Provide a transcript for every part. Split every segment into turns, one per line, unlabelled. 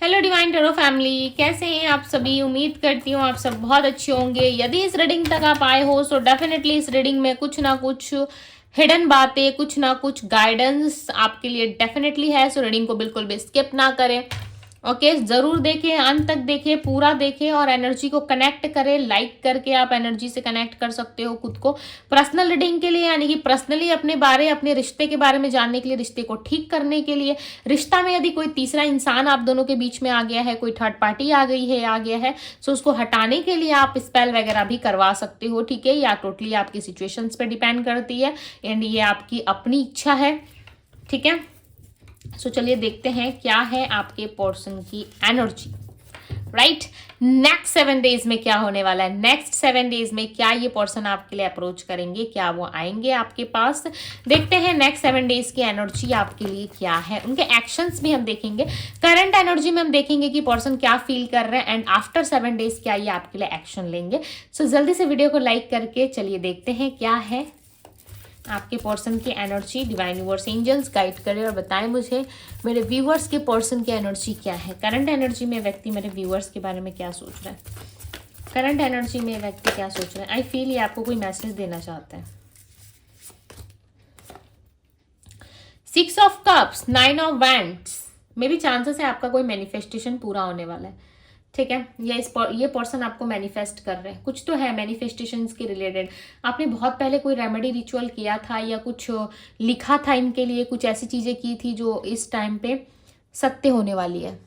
Hello divine tarot family, कैसे हैं आप सभी। उम्मीद करती हूँ आप सब बहुत अच्छे होंगे। यदि इस रीडिंग तक आप आए हो तो डेफिनेटली इस रीडिंग में कुछ ना कुछ हिडन बातें, कुछ ना कुछ गाइडेंस आपके लिए डेफिनेटली है। सो रीडिंग को बिल्कुल भी स्किप ना करें। ओके, जरूर देखें, अंत तक देखें, पूरा देखें और एनर्जी को कनेक्ट करें। लाइक करके आप एनर्जी से कनेक्ट कर सकते हो खुद को पर्सनल रीडिंग के लिए, यानी कि पर्सनली अपने रिश्ते के बारे में जानने के लिए, रिश्ते को ठीक करने के लिए, रिश्ता में यदि कोई तीसरा इंसान आप दोनों के बीच में आ गया है, कोई थर्ड पार्टी आ गया है, तो उसको हटाने के लिए आप स्पेल वगैरह भी करवा सकते हो। ठीक है, या टोटली आपकी सिचुएशंस पे डिपेंड करती है एंड ये आपकी अपनी इच्छा है। ठीक है, सो चलिए देखते हैं क्या है आपके पर्सन की एनर्जी। राइट, नेक्स्ट 7 डेज में क्या होने वाला है। नेक्स्ट 7 डेज में क्या ये पर्सन आपके लिए अप्रोच करेंगे, क्या वो आएंगे आपके पास। देखते हैं नेक्स्ट 7 डेज की एनर्जी आपके लिए क्या है। उनके एक्शंस भी हम देखेंगे। करंट एनर्जी में हम देखेंगे कि पर्सन क्या फील कर रहे हैं एंड आफ्टर 7 डेज क्या ये आपके लिए एक्शन लेंगे। सो जल्दी से वीडियो को लाइक करके चलिए देखते हैं क्या है आपके पर्सन की energy. Divine universe angels guide करें और बताएं मुझे मेरे व्यूअर्स के पर्सन की एनर्जी क्या है। करंट एनर्जी में व्यक्ति मेरे व्यूअर्स के बारे में क्या सोच रहा है। करंट एनर्जी में व्यक्ति क्या सोच रहा है। आई फील ये आपको कोई मैसेज देना चाहता है। 6 ऑफ कप्स, 9 ऑफ वैंड्स में भी चांसेस है आपका कोई मैनिफेस्टेशन पूरा होने वाला है। ठीक है, ये पर्सन आपको मैनिफेस्ट कर रहे हैं, कुछ तो है मैनिफेस्टेशंस के रिलेटेड। आपने बहुत पहले कोई रेमेडी रिचुअल किया था या कुछ लिखा था इनके लिए, कुछ ऐसी चीज़ें की थी जो इस टाइम पे सत्य होने वाली है।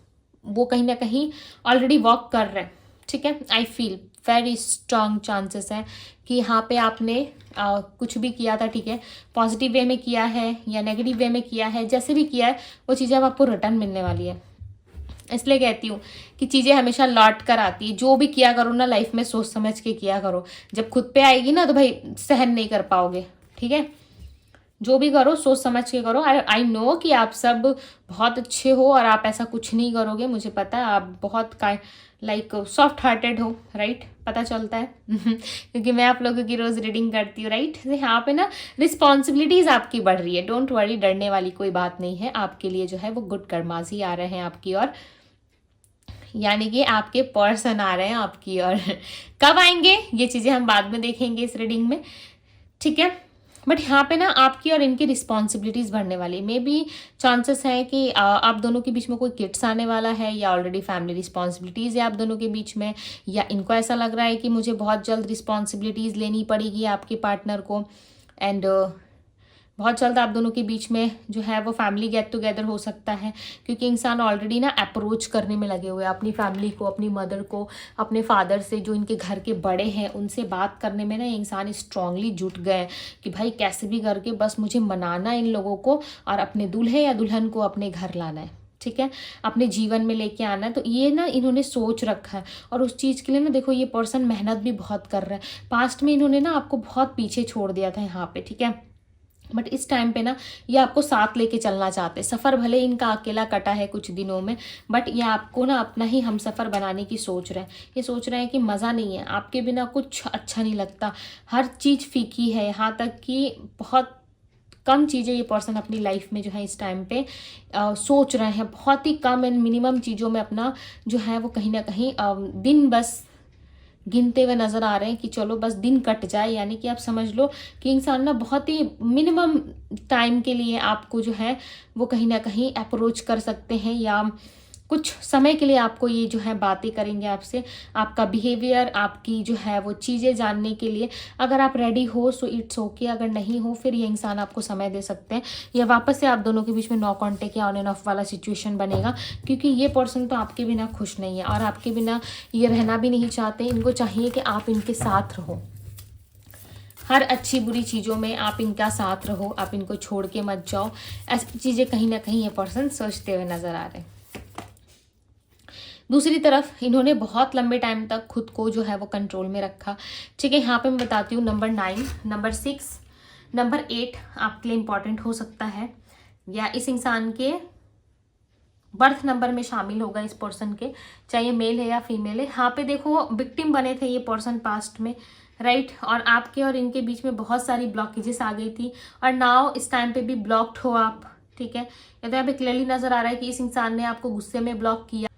वो कहीं ना कहीं ऑलरेडी वर्क कर रहे हैं। ठीक है, I feel very strong chances है कि यहाँ पे आपने कुछ भी किया था, ठीक है, पॉजिटिव वे में किया है या नेगेटिव वे में किया है, जैसे भी किया है वो चीज़ें अब आपको रिटर्न मिलने वाली है। इसलिए कहती हूँ कि चीज़ें हमेशा लौट कर आती है। जो भी किया करो ना लाइफ में सोच समझ के किया करो। जब खुद पे आएगी ना तो भाई सहन नहीं कर पाओगे। ठीक है, जो भी करो सोच समझ के करो। आई नो कि आप सब बहुत अच्छे हो और आप ऐसा कुछ नहीं करोगे। मुझे पता है आप बहुत लाइक सॉफ्ट हार्टेड हो। राइट, पता चलता है क्योंकि मैं आप लोगों की रोज़ रीडिंग करती हूँ। राइट, यहाँ पे ना रिस्पॉन्सिबिलिटीज़ आपकी बढ़ रही है। डोंट वरी, डरने वाली कोई बात नहीं है। आपके लिए जो है वो गुड कर्मास ही आ रहे हैं आपकी और, यानी कि आपके पर्सन आ रहे हैं आपकी और। कब आएंगे ये चीज़ें हम बाद में देखेंगे इस रीडिंग में। ठीक है, बट यहाँ पे ना आपकी और इनकी रिस्पॉन्सिबिलिटीज़ बढ़ने वाली। मे बी चांसेस हैं कि आप दोनों के बीच में कोई किड्स आने वाला है या ऑलरेडी फैमिली रिस्पॉन्सिबिलिटीज़ है आप दोनों के बीच में, या इनको ऐसा लग रहा है कि मुझे बहुत जल्द रिस्पॉन्सिबिलिटीज़ लेनी पड़ेगी आपके पार्टनर को एंड बहुत जल्द आप दोनों के बीच में जो है वो फैमिली गेट टुगेदर हो सकता है। क्योंकि इंसान ऑलरेडी ना अप्रोच करने में लगे हुए हैं अपनी फैमिली को, अपनी मदर को, अपने फादर से, जो इनके घर के बड़े हैं उनसे बात करने में ना ये इंसान स्ट्रांगली जुट गए कि भाई कैसे भी करके बस मुझे मनाना इन लोगों को और अपने दूल्हे या दुल्हन को अपने घर लाना है। ठीक है, अपने जीवन में लेके आना है। तो ये ना इन्होंने सोच रखा है और उस चीज़ के लिए ना देखो ये पर्सन मेहनत भी बहुत कर रहा है। पास्ट में इन्होंने ना आपको बहुत पीछे छोड़ दिया था यहाँ पे। ठीक है, बट इस टाइम पे ना ये आपको साथ लेके चलना चाहते हैं। सफ़र भले इनका अकेला कटा है कुछ दिनों में, बट ये आपको ना अपना ही हम सफ़र बनाने की सोच रहे हैं। ये सोच रहे हैं कि मज़ा नहीं है, आपके बिना कुछ अच्छा नहीं लगता, हर चीज़ फीकी है। यहाँ तक कि बहुत कम चीज़ें ये पर्सन अपनी लाइफ में जो है इस टाइम पे सोच रहे हैं। बहुत ही कम एंड मिनिमम चीज़ों में अपना जो है वो कहीं ना कहीं दिन बस गिनते हुए नज़र आ रहे हैं कि चलो बस दिन कट जाए। यानी कि आप समझ लो कि इंसान ना बहुत ही मिनिमम टाइम के लिए आपको जो है वो कहीं ना कहीं अप्रोच कर सकते हैं या कुछ समय के लिए आपको ये जो है बातें करेंगे आपसे, आपका बिहेवियर, आपकी जो है वो चीज़ें जानने के लिए। अगर आप रेडी हो सो इट्स ओके, अगर नहीं हो फिर ये इंसान आपको समय दे सकते हैं या वापस से आप दोनों के बीच में नो कॉन्टेक्ट या ऑन एंड ऑफ वाला सिचुएशन बनेगा। क्योंकि ये पर्सन तो आपके बिना खुश नहीं है और आपके बिना ये रहना भी नहीं चाहते। इनको चाहिए कि आप इनके साथ रहो, हर अच्छी बुरी चीज़ों में आप इनका साथ रहो, आप इनको छोड़ के मत जाओ। ऐसी चीज़ें कहीं ना कहीं ये पर्सन सोचते हुए नज़र आ रहे हैं। दूसरी तरफ इन्होंने बहुत लंबे टाइम तक खुद को जो है वो कंट्रोल में रखा। ठीक है, यहाँ पे मैं बताती हूँ नंबर 9, नंबर 6, नंबर 8 आपके लिए इम्पॉर्टेंट हो सकता है या इस इंसान के बर्थ नंबर में शामिल होगा इस पर्सन के, चाहे मेल है या फीमेल है। यहाँ पे देखो विक्टिम बने थे ये पर्सन पास्ट में। राइट, और आपके और इनके बीच में बहुत सारी ब्लॉकेजेस आ गई थी और नाउ इस टाइम पे भी ब्लॉक्ड हो आप। ठीक है, या तो यहाँ पे क्लियरली नजर आ रहा है कि इस इंसान ने आपको गुस्से में ब्लॉक किया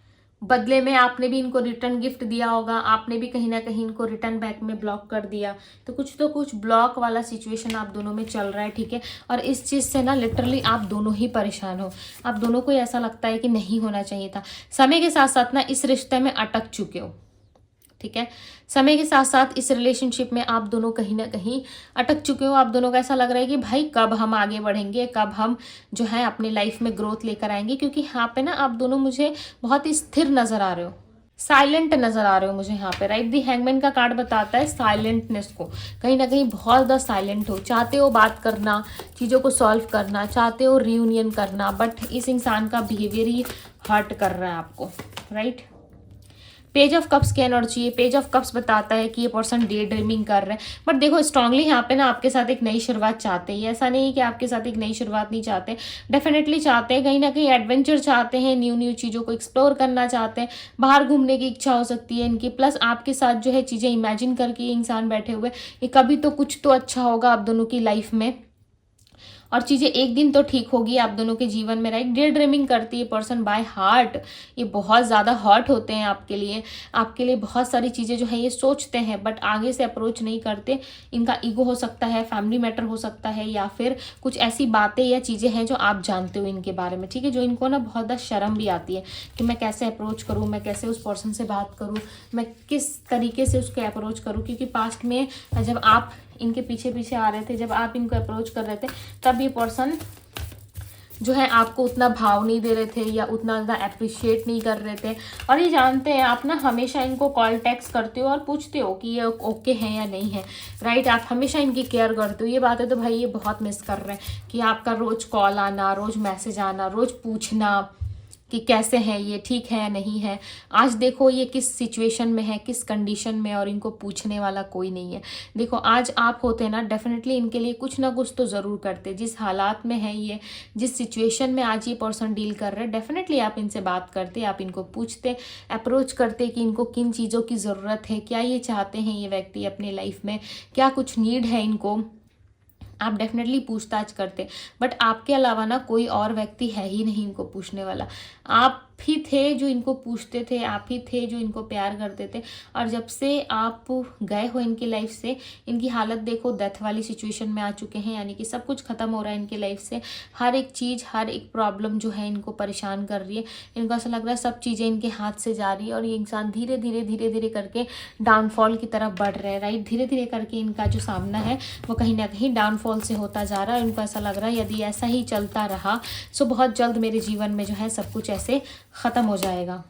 बदले में आपने भी इनको रिटर्न गिफ्ट दिया होगा, आपने भी कहीं ना कहीं इनको रिटर्न बैक में ब्लॉक कर दिया, तो कुछ ब्लॉक वाला सिचुएशन आप दोनों में चल रहा है, ठीक है। और इस चीज़ से ना लिटरली आप दोनों ही परेशान हो, आप दोनों को ऐसा लगता है कि नहीं होना चाहिए था। समय के साथ साथ ना इस रिश्ते में अटक चुके हो, ठीक है। समय के साथ साथ इस रिलेशनशिप में आप दोनों कहीं ना कहीं अटक चुके हो। आप दोनों को ऐसा लग रहा है कि भाई कब हम आगे बढ़ेंगे, कब हम जो है अपनी लाइफ में ग्रोथ लेकर आएंगे, क्योंकि यहाँ पे ना आप दोनों मुझे बहुत ही स्थिर नजर आ रहे हो, साइलेंट नजर आ रहे हो मुझे यहाँ पे, राइट। दी हैंगमैन का कार्ड बताता है साइलेंटनेस को, कहीं ना कहीं बहुत ज़्यादा साइलेंट हो, चाहते हो बात करना, चीज़ों को सॉल्व करना, चाहते हो रियूनियन करना, बट इस इंसान का बिहेवियर ही हर्ट कर रहा है आपको, राइट। पेज ऑफ कप्स की एनर्जी है। पेज ऑफ कप्स बताता है कि ये पर्सन डे ड्रीमिंग कर रहे हैं, बट देखो स्ट्रांगली यहाँ पे ना आपके साथ एक नई शुरुआत चाहते हैं। ऐसा नहीं है कि आपके साथ एक नई शुरुआत नहीं चाहते, डेफिनेटली चाहते हैं, कहीं ना कहीं एडवेंचर चाहते हैं, न्यू चीज़ों को एक्सप्लोर करना चाहते हैं, बाहर घूमने की इच्छा हो सकती है इनकी। प्लस आपके साथ जो है चीज़ें इमेजिन करके ये इंसान बैठे हुए, ये कभी तो कुछ तो अच्छा होगा आप दोनों की लाइफ में, और चीज़ें एक दिन तो ठीक होगी आप दोनों के जीवन में, राइट। डे ड्रीमिंग करती है पर्सन बाय हार्ट, ये बहुत ज़्यादा हर्ट होते हैं आपके लिए बहुत सारी चीज़ें जो है ये सोचते हैं, बट आगे से अप्रोच नहीं करते। इनका ईगो हो सकता है, फैमिली मैटर हो सकता है, या फिर कुछ ऐसी बातें या चीज़ें हैं जो आप जानते हो इनके बारे में, ठीक है, जो इनको ना बहुत ज़्यादा शर्म भी आती है कि मैं कैसे अप्रोच करूँ, मैं कैसे उस पर्सन से बात करूँ, मैं किस तरीके से उसको अप्रोच करूँ। क्योंकि पास्ट में जब आप इनके पीछे पीछे आ रहे थे, जब आप इनको अप्रोच कर रहे थे, तब ये पर्सन जो है आपको उतना भाव नहीं दे रहे थे या उतना ज़्यादा अप्रिशिएट नहीं कर रहे थे। और ये जानते हैं आप ना हमेशा इनको कॉल टेक्स्ट करते हो और पूछते हो कि ये ओके है या नहीं है, राइट। आप हमेशा इनकी केयर करते हो। ये बातें तो भाई ये बहुत मिस कर रहे हैं कि आपका रोज़ कॉल आना, रोज़ मैसेज आना, रोज़ पूछना कि कैसे हैं ये, ठीक है या नहीं है। आज देखो ये किस सिचुएशन में है, किस कंडीशन में, और इनको पूछने वाला कोई नहीं है। देखो आज आप होते ना, डेफिनेटली इनके लिए कुछ ना कुछ तो ज़रूर करते। जिस हालात में है ये, जिस सिचुएशन में आज ये पर्सन डील कर रहे हैं, डेफिनेटली आप इनसे बात करते, आप इनको पूछते, अप्रोच करते कि इनको किन चीज़ों की ज़रूरत है, क्या ये चाहते हैं ये व्यक्ति अपने लाइफ में, क्या कुछ नीड है इनको, आप डेफिनेटली पूछताछ करते। बट आपके अलावा ना कोई और व्यक्ति है ही नहीं इनको पूछने वाला। आप ही थे जो इनको पूछते थे, आप ही थे जो इनको प्यार करते थे। और जब से आप गए हो इनकी लाइफ से, इनकी हालत देखो डेथ वाली सिचुएशन में आ चुके हैं, यानी कि सब कुछ खत्म हो रहा है इनकी लाइफ से। हर एक चीज़, हर एक प्रॉब्लम जो है इनको परेशान कर रही है। इनको ऐसा लग रहा है सब चीज़ें इनके हाथ से जा रही है, और ये इंसान धीरे धीरे करके डाउनफॉल की तरफ बढ़ रहे हैं, राइट। धीरे धीरे करके इनका जो सामना है वो कहीं ना कहीं डाउनफॉल से होता जा रहा है। इनको ऐसा लग रहा है यदि ऐसा ही चलता रहा तो बहुत जल्द मेरे जीवन में जो है सब कुछ ऐसे ख़त्म हो जाएगा।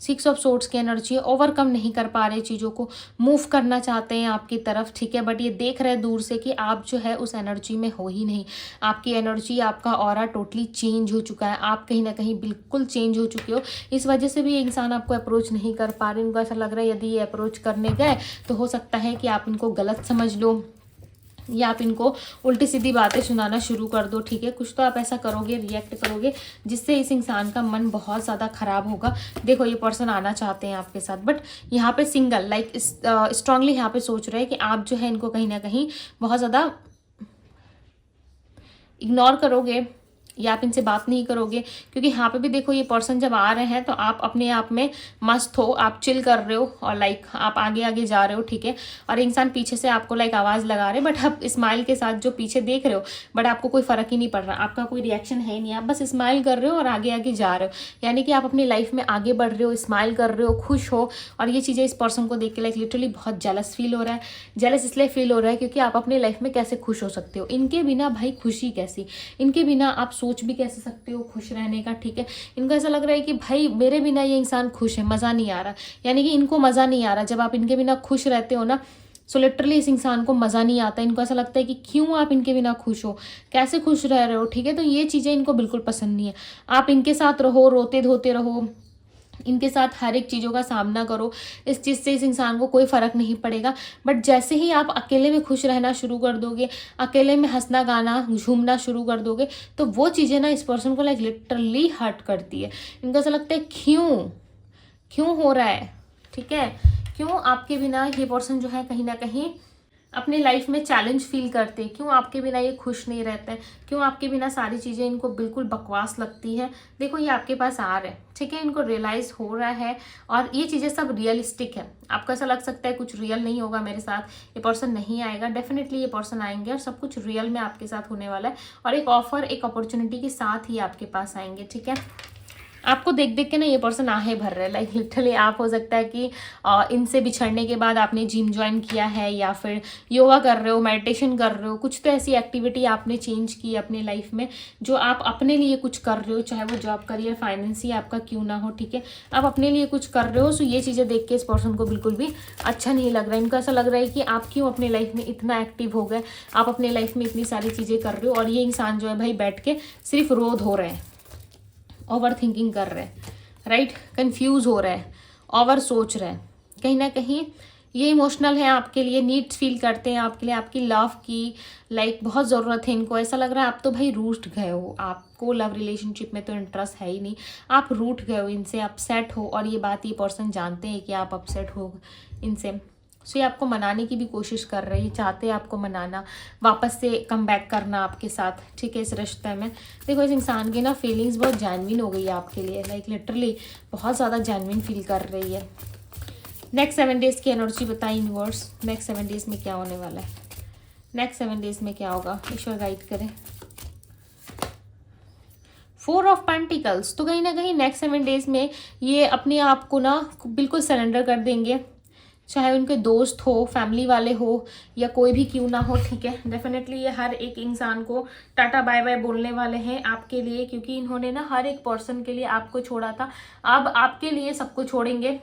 6 ऑफ सोर्ड्स की एनर्जी, ओवरकम नहीं कर पा रहे चीज़ों को, मूव करना चाहते हैं आपकी तरफ, ठीक है, बट ये देख रहे हैं दूर से कि आप जो है उस एनर्जी में हो ही नहीं। आपकी एनर्जी, आपका ऑरा टोटली चेंज हो चुका है, आप कहीं ना कहीं बिल्कुल चेंज हो चुके हो। इस वजह से भी ये इंसान आपको अप्रोच नहीं कर पा रहे। इनको ऐसा लग रहा है यदि ये अप्रोच करने गए तो हो सकता है कि आप इनको गलत समझ लो, या आप इनको उल्टी सीधी बातें सुनाना शुरू कर दो, ठीक है। कुछ तो आप ऐसा करोगे, रिएक्ट करोगे, जिससे इस इंसान का मन बहुत ज़्यादा खराब होगा। देखो ये पर्सन आना चाहते हैं आपके साथ, बट यहाँ पे सिंगल, लाइक स्ट्रांगली यहाँ पे सोच रहे हैं कि आप जो है इनको कहीं ना कहीं बहुत ज़्यादा इग्नोर करोगे या आप इनसे बात नहीं करोगे। क्योंकि यहाँ पे भी देखो ये पर्सन जब आ रहे हैं तो आप अपने आप में मस्त हो, आप चिल कर रहे हो, और लाइक आप आगे आगे जा रहे हो, ठीक है। और इंसान पीछे से आपको लाइक आवाज़ लगा रहे, बट आप स्माइल के साथ जो पीछे देख रहे हो, बट आपको कोई फ़र्क ही नहीं पड़ रहा, आपका कोई रिएक्शन है नहीं, आप बस स्माइल कर रहे हो और आगे आगे जा रहे हो। यानी कि आप अपनी लाइफ में आगे बढ़ रहे हो, स्माइल कर रहे हो, खुश हो। और ये चीज़ें इस पर्सन को देख के लाइक लिटरली बहुत जेलस फील हो रहा है। जेलस इसलिए फील हो रहा है क्योंकि आप अपनी लाइफ में कैसे खुश हो सकते हो, इनके बिना भाई खुशी कैसी, इनके बिना आप सोच भी कैसे सकते हो खुश रहने का, ठीक है। इनको ऐसा लग रहा है कि भाई मेरे बिना ये इंसान खुश है, मज़ा नहीं आ रहा, यानी कि इनको मज़ा नहीं आ रहा। जब आप इनके बिना खुश रहते हो ना, सो लिटरली इस इंसान को मज़ा नहीं आता। इनको ऐसा लगता है कि क्यों आप इनके बिना खुश हो, कैसे खुश रह रहे हो, ठीक है। तो ये चीज़ें इनको बिल्कुल पसंद नहीं है। आप इनके साथ रहो, रोते धोते रहो, इनके साथ हर एक चीज़ों का सामना करो, इस चीज़ से इस इंसान को कोई फ़र्क नहीं पड़ेगा। बट जैसे ही आप अकेले में खुश रहना शुरू कर दोगे, अकेले में हंसना गाना झूमना शुरू कर दोगे, तो वो चीज़ें ना इस पर्सन को लाइक लिटरली हर्ट करती है। इनको ऐसा लगता है क्यों हो रहा है, ठीक है, क्यों आपके बिना ये पर्सन जो है कहीं ना कहीं अपनी लाइफ में चैलेंज फील करते हैं, क्यों आपके बिना ये खुश नहीं रहते हैं, क्यों आपके बिना सारी चीज़ें इनको बिल्कुल बकवास लगती है। देखो ये आपके पास आ रहे हैं, ठीक है, इनको रियलाइज हो रहा है और ये चीज़ें सब रियलिस्टिक है। आपको ऐसा लग सकता है कुछ रियल नहीं होगा मेरे साथ, ये पर्सन नहीं आएगा, डेफिनेटली ये पर्सन आएंगे और सब कुछ रियल में आपके साथ होने वाला है और एक ऑफर, एक अपॉर्चुनिटी के साथ ही आपके पास आएंगे, ठीक है। आपको देख देख के ना ये पर्सन आहे भर रहे हैं, लाइक लिटरली आप हो सकता है कि इनसे बिछड़ने के बाद आपने जिम ज्वाइन किया है या फिर योगा कर रहे हो, मेडिटेशन कर रहे हो, कुछ तो ऐसी एक्टिविटी आपने चेंज की अपनी लाइफ में जो आप अपने लिए कुछ कर रहे हो, चाहे वो जॉब, करियर, फाइनेंस ही आपका क्यों ना हो, ठीक है, आप अपने लिए कुछ कर रहे हो। सो ये चीज़ें देख के इस पर्सन को बिल्कुल भी अच्छा नहीं लग रहा है। इनको ऐसा लग रहा है कि आप क्यों अपनी लाइफ में इतना एक्टिव हो गए, आप अपनी लाइफ में इतनी सारी चीज़ें कर रहे हो और ये इंसान जो है भाई बैठ के सिर्फ रोध हो रहे हैं, ओवर थिंकिंग कर रहे हैं, राइट, कंफ्यूज हो रहा है, ओवर सोच रहे हैं, कहीं ना कहीं ये इमोशनल है आपके लिए, नीड्स फील करते हैं आपके लिए, आपकी लव की लाइक बहुत ज़रूरत है इनको। ऐसा लग रहा है आप तो भाई रूठ गए हो, आपको लव रिलेशनशिप में तो इंटरेस्ट है ही नहीं, आप रूठ गए हो इनसे, अपसेट हो और ये बात ये पर्सन जानते हैं कि आप अपसेट हो इनसे। सो ये आपको मनाने की भी कोशिश कर रही है, चाहते हैं आपको मनाना, वापस से कम बैक करना आपके साथ, ठीक है, इस रिश्ते में। देखो इस इंसान की ना फीलिंग्स बहुत जेन्युइन हो गई है आपके लिए, लाइक लिटरली बहुत ज़्यादा जेन्युइन फील कर रही है। नेक्स्ट 7 डेज़ की एनर्जी बताइए यूनिवर्स, नेक्स्ट 7 डेज़ में क्या होने वाला है, नेक्स्ट 7 डेज़ में क्या होगा, ईश्वर गाइड करें। 4 ऑफ पेंटिकल्स, तो कहीं ना कहीं नेक्स्ट 7 डेज़ में ये अपने आप को ना बिल्कुल सरेंडर कर देंगे, चाहे उनके दोस्त हो, फैमिली वाले हो या कोई भी क्यों ना हो, ठीक है। डेफिनेटली ये हर एक इंसान को टाटा बाय बाय बोलने वाले हैं आपके लिए, क्योंकि इन्होंने ना हर एक पर्सन के लिए आपको छोड़ा था, अब आपके लिए सबको छोड़ेंगे।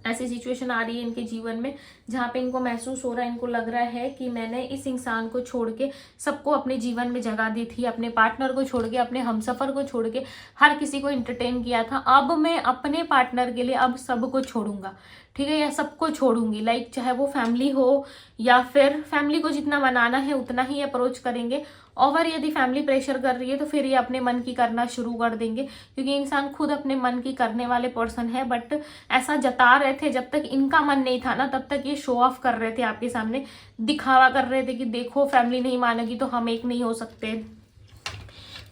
ऐसी सिचुएशन आ रही है इनके जीवन में जहाँ पे इनको महसूस हो रहा है, इनको लग रहा है कि मैंने इस इंसान को छोड़ के सबको अपने जीवन में जगह दी थी, अपने पार्टनर को छोड़ के, अपने हमसफर को छोड़ के हर किसी को एंटरटेन किया था, अब मैं अपने पार्टनर के लिए अब सबको छोड़ूंगा, ठीक है, या सबको छोड़ूंगी, लाइक चाहे वो फैमिली हो या फिर फैमिली को जितना मनाना है उतना ही अप्रोच करेंगे। और यदि फैमिली प्रेशर कर रही है तो फिर ये अपने मन की करना शुरू कर देंगे, क्योंकि इंसान खुद अपने मन की करने वाले पर्सन है। बट ऐसा जता रहे थे, जब तक इनका मन नहीं था ना तब तक ये शो ऑफ कर रहे थे आपके सामने, दिखावा कर रहे थे कि देखो फैमिली नहीं मानेगी तो हम एक नहीं हो सकते,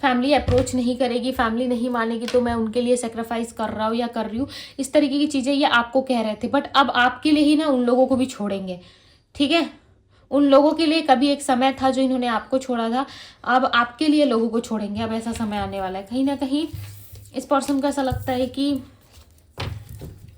फैमिली अप्रोच नहीं करेगी, फैमिली नहीं मानेगी तो मैं उनके लिए सेक्रीफाइस कर रहा हूँ या कर रही हूँ, इस तरीके की चीज़ें ये आपको कह रहे थे। बट अब आपके लिए ही ना उन लोगों को भी छोड़ेंगे, ठीक है, उन लोगों के लिए कभी एक समय था जो इन्होंने आपको छोड़ा था, अब आपके लिए लोगों को छोड़ेंगे, अब ऐसा समय आने वाला है। कहीं ना कहीं इस पर्सन को ऐसा लगता है कि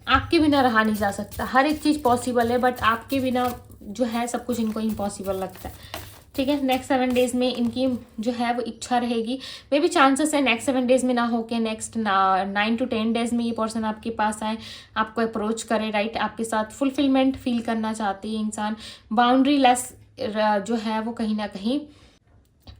आपके बिना रहा नहीं जा सकता, हर एक चीज़ पॉसिबल है बट आपके बिना जो है सब कुछ इनको इम्पॉसिबल लगता है, ठीक है। नेक्स्ट 7 डेज़ में इनकी जो है वो इच्छा रहेगी, मे भी चांसेस है नेक्स्ट 7 डेज़ में ना हो के नेक्स्ट 9 to 10 डेज़ में ये पर्सन आपके पास आए, आपको अप्रोच करे, राइट, आपके साथ फुलफिलमेंट फील करना चाहती है इंसान, बाउंड्री लेस जो है वो कहीं ना कहीं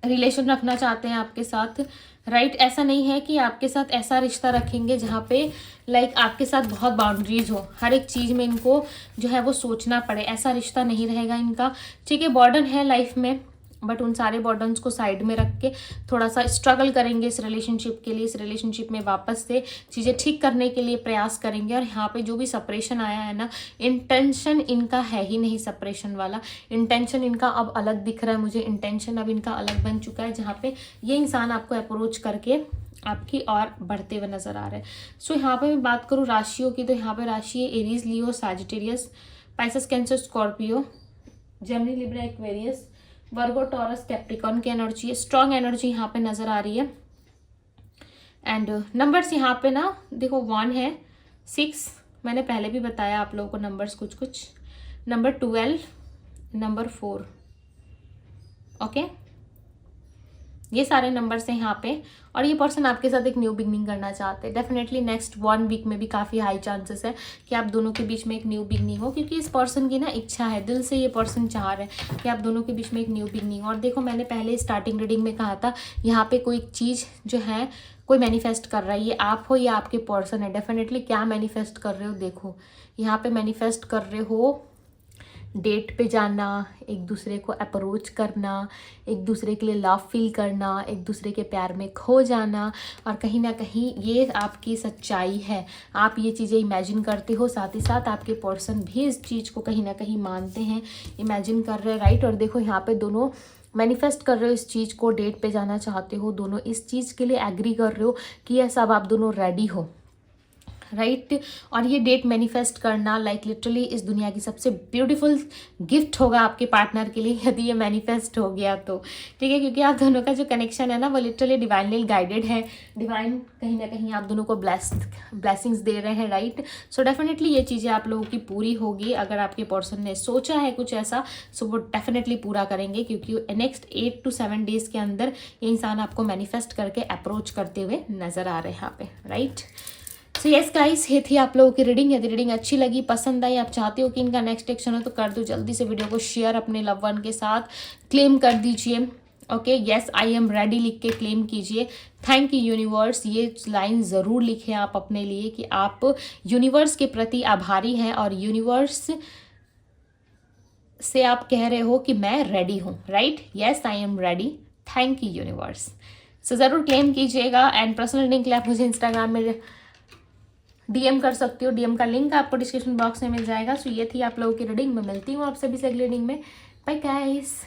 रिलेशन रखना चाहते हैं आपके साथ, राइट। ऐसा नहीं है कि आपके साथ ऐसा रिश्ता रखेंगे जहाँ पे लाइक आपके साथ बहुत बाउंड्रीज हो, हर एक चीज़ में इनको जो है वो सोचना पड़े, ऐसा रिश्ता नहीं रहेगा इनका, ठीक है। बर्डन है लाइफ में बट उन सारे बर्डन्स को साइड में रख के थोड़ा सा स्ट्रगल करेंगे इस रिलेशनशिप के लिए, इस रिलेशनशिप में वापस से चीज़ें ठीक करने के लिए प्रयास करेंगे। और यहाँ पे जो भी सेपरेशन आया है ना, इंटेंशन इनका है ही नहीं सेपरेशन वाला, इंटेंशन इनका अब अलग दिख रहा है मुझे, इंटेंशन अब इनका अलग बन चुका है, जहाँ पे ये इंसान आपको अप्रोच करके आपकी और बढ़ते हुए नजर आ रहे हैं। सो यहाँ पे मैं बात करूँ राशियों की, तो यहाँ पे राशि है Aries, Leo, Sagittarius, Pisces, Cancer, Scorpio, Gemini, Libra, Aquarius, Virgo, Taurus, Capricorn की एनर्जी, स्ट्रॉन्ग एनर्जी यहाँ पे नजर आ रही है। एंड नंबर्स यहाँ पे ना देखो 1 है, 6, मैंने पहले भी बताया आप लोगों को नंबर्स कुछ, नंबर 12, नंबर 4, ओके, ये सारे नंबर्स हैं यहाँ पे। और ये पर्सन आपके साथ एक न्यू बिगनिंग करना चाहते हैं, डेफिनेटली नेक्स्ट 1 वीक में भी काफ़ी हाई चांसेस है कि आप दोनों के बीच में एक न्यू बिगनिंग हो, क्योंकि इस पर्सन की ना इच्छा है, दिल से ये पर्सन चाह रहे हैं कि आप दोनों के बीच में एक न्यू बिगनिंग। और देखो मैंने पहले स्टार्टिंग रीडिंग में कहा था यहाँ पे कोई चीज़ जो है कोई मैनिफेस्ट कर रहा है, ये आप हो या आपके पर्सन है, डेफिनेटली क्या मैनिफेस्ट कर रहे हो, देखो यहाँ पे मैनिफेस्ट कर रहे हो डेट पे जाना, एक दूसरे को अप्रोच करना, एक दूसरे के लिए लव फील करना, एक दूसरे के प्यार में खो जाना, और कहीं ना कहीं ये आपकी सच्चाई है। आप ये चीज़ें इमेजिन करते हो, साथ ही साथ आपके पर्सन भी इस चीज़ को कहीं ना कहीं मानते हैं, इमेजिन कर रहे हैं, राइट। और देखो यहाँ पे दोनों मैनिफेस्ट कर रहे हो इस चीज़ को, डेट पे जाना चाहते हो, दोनों इस चीज़ के लिए एग्री कर रहे हो कि यह सब आप दोनों रेडी हो, राइट। और ये डेट मैनिफेस्ट करना लाइक लिटरली इस दुनिया की सबसे ब्यूटीफुल गिफ्ट होगा आपके पार्टनर के लिए, यदि ये मैनिफेस्ट हो गया तो, ठीक है। क्योंकि आप दोनों का जो कनेक्शन है ना वो लिटरली डिवाइनली गाइडेड है, डिवाइन कहीं ना कहीं आप दोनों को ब्लेसिंग्स दे रहे हैं, राइट। सो डेफिनेटली ये चीज़ें आप लोगों की पूरी होगी। अगर आपके पर्सन ने सोचा है कुछ ऐसा, सो वो डेफिनेटली पूरा करेंगे, क्योंकि नेक्स्ट 8 to 7 डेज के अंदर ये इंसान आपको मैनिफेस्ट करके अप्रोच करते हुए नजर आ रहे हैं यहाँ पे, राइट। सो यस गाइस, ये थी आप लोगों की रीडिंग। यदि रीडिंग अच्छी लगी, पसंद आई, आप चाहते हो कि इनका नेक्स्ट एक्शन हो, तो कर दो जल्दी से वीडियो को शेयर अपने लव वन के साथ, क्लेम कर दीजिए। Okay, yes I am ready लिख के क्लेम कीजिए। थैंक यू यूनिवर्स, ये लाइन ज़रूर लिखें आप अपने लिए कि आप यूनिवर्स के प्रति आभारी हैं और यूनिवर्स से आप कह रहे हो कि मैं रेडी हूँ, right. Yes I am ready, thank you universe. So ज़रूर क्लेम कीजिएगा। एंड पर्सनल लिंक के लिए आप मुझे इंस्टाग्राम में डीएम कर सकते हो, डीएम का लिंक आपको डिस्क्रिप्शन बॉक्स में मिल जाएगा। सो ये थी आप लोगों की रीडिंग। मैं मिलती हूँ आप सभी से अगली रीडिंग में। Bye guys.